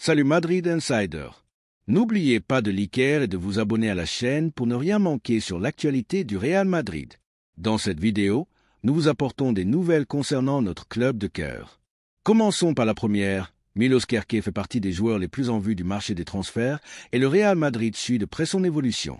Salut Madrid Insider. N'oubliez pas de liker et de vous abonner à la chaîne pour ne rien manquer sur l'actualité du Real Madrid. Dans cette vidéo, nous vous apportons des nouvelles concernant notre club de cœur. Commençons par la première. Milos Kerkez fait partie des joueurs les plus en vue du marché des transferts et le Real Madrid suit de près son évolution.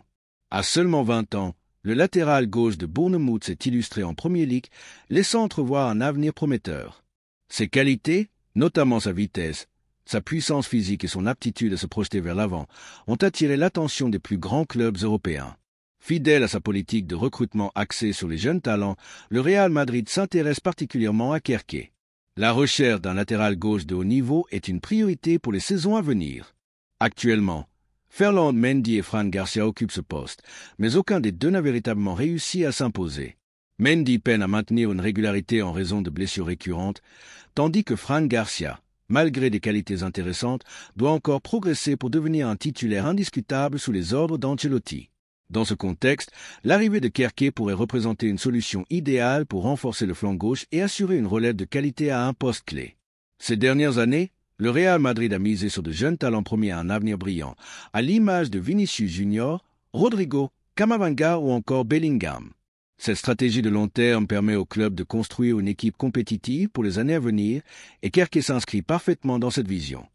À seulement 20 ans, le latéral gauche de Bournemouth s'est illustré en Premier League, laissant entrevoir un avenir prometteur. Ses qualités, notamment sa vitesse, sa puissance physique et son aptitude à se projeter vers l'avant ont attiré l'attention des plus grands clubs européens. Fidèle à sa politique de recrutement axée sur les jeunes talents, le Real Madrid s'intéresse particulièrement à Kerkez. La recherche d'un latéral gauche de haut niveau est une priorité pour les saisons à venir. Actuellement, Ferland Mendy et Fran Garcia occupent ce poste, mais aucun des deux n'a véritablement réussi à s'imposer. Mendy peine à maintenir une régularité en raison de blessures récurrentes, tandis que Fran Garcia, malgré des qualités intéressantes, doit encore progresser pour devenir un titulaire indiscutable sous les ordres d'Ancelotti. Dans ce contexte, l'arrivée de Kerkez pourrait représenter une solution idéale pour renforcer le flanc gauche et assurer une relève de qualité à un poste clé. Ces dernières années, le Real Madrid a misé sur de jeunes talents promis à un avenir brillant, à l'image de Vinicius Junior, Rodrigo, Camavinga ou encore Bellingham. Cette stratégie de long terme permet au club de construire une équipe compétitive pour les années à venir et Kerkez s'inscrit parfaitement dans cette vision.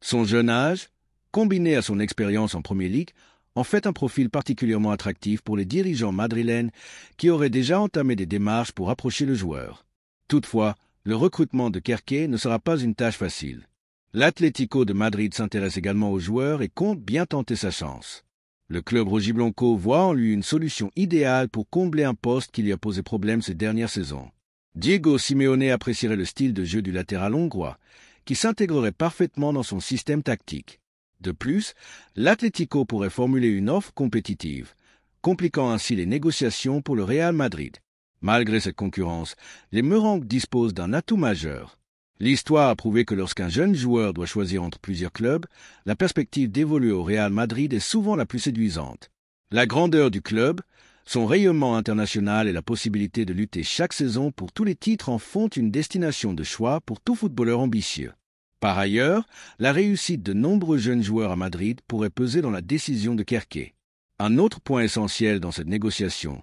Son jeune âge, combiné à son expérience en Premier League, en fait un profil particulièrement attractif pour les dirigeants madrilènes qui auraient déjà entamé des démarches pour approcher le joueur. Toutefois, le recrutement de Kerkez ne sera pas une tâche facile. L'Atlético de Madrid s'intéresse également au joueur et compte bien tenter sa chance. Le club rojiblanco voit en lui une solution idéale pour combler un poste qui lui a posé problème ces dernières saisons. Diego Simeone apprécierait le style de jeu du latéral hongrois, qui s'intégrerait parfaitement dans son système tactique. De plus, l'Atlético pourrait formuler une offre compétitive, compliquant ainsi les négociations pour le Real Madrid. Malgré cette concurrence, les Merengues disposent d'un atout majeur. L'histoire a prouvé que lorsqu'un jeune joueur doit choisir entre plusieurs clubs, la perspective d'évoluer au Real Madrid est souvent la plus séduisante. La grandeur du club, son rayonnement international et la possibilité de lutter chaque saison pour tous les titres en font une destination de choix pour tout footballeur ambitieux. Par ailleurs, la réussite de nombreux jeunes joueurs à Madrid pourrait peser dans la décision de Kerkez. Un autre point essentiel dans cette négociation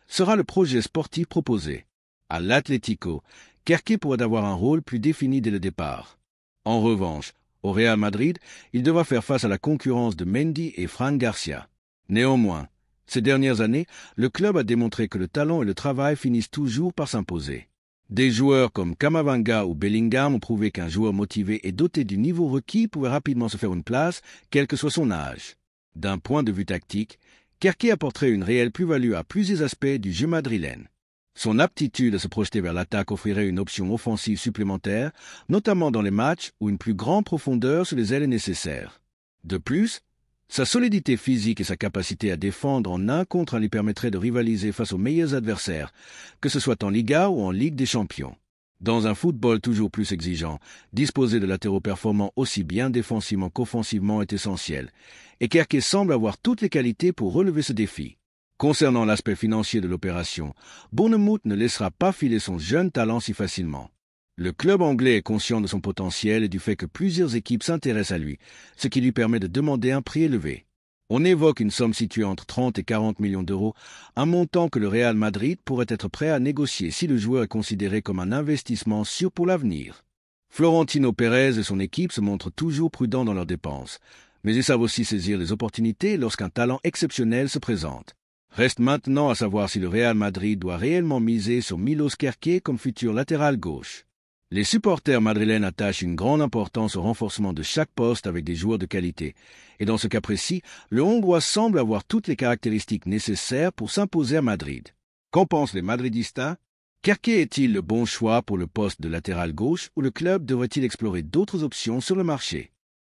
sera le projet sportif proposé. À l'Atlético, Kerkez pourrait avoir un rôle plus défini dès le départ. En revanche, au Real Madrid, il devra faire face à la concurrence de Mendy et Fran Garcia. Néanmoins, ces dernières années, le club a démontré que le talent et le travail finissent toujours par s'imposer. Des joueurs comme Camavinga ou Bellingham ont prouvé qu'un joueur motivé et doté du niveau requis pouvait rapidement se faire une place, quel que soit son âge. D'un point de vue tactique, Kerkez apporterait une réelle plus-value à plusieurs aspects du jeu madrilène. Son aptitude à se projeter vers l'attaque offrirait une option offensive supplémentaire, notamment dans les matchs où une plus grande profondeur sur les ailes est nécessaire. De plus, sa solidité physique et sa capacité à défendre en un contre un lui permettraient de rivaliser face aux meilleurs adversaires, que ce soit en Liga ou en Ligue des Champions. Dans un football toujours plus exigeant, disposer de latéraux performants aussi bien défensivement qu'offensivement est essentiel, et Kerkez semble avoir toutes les qualités pour relever ce défi. Concernant l'aspect financier de l'opération, Bournemouth ne laissera pas filer son jeune talent si facilement. Le club anglais est conscient de son potentiel et du fait que plusieurs équipes s'intéressent à lui, ce qui lui permet de demander un prix élevé. On évoque une somme située entre 30 et 40 millions d'euros, un montant que le Real Madrid pourrait être prêt à négocier si le joueur est considéré comme un investissement sûr pour l'avenir. Florentino Pérez et son équipe se montrent toujours prudents dans leurs dépenses, mais ils savent aussi saisir les opportunités lorsqu'un talent exceptionnel se présente. Reste maintenant à savoir si le Real Madrid doit réellement miser sur Milos Kerkez comme futur latéral gauche. Les supporters madrilènes attachent une grande importance au renforcement de chaque poste avec des joueurs de qualité, et dans ce cas précis, le Hongrois semble avoir toutes les caractéristiques nécessaires pour s'imposer à Madrid. Qu'en pensent les madridistas? Kerkez est-il le bon choix pour le poste de latéral gauche ou le club devrait-il explorer d'autres options sur le marché?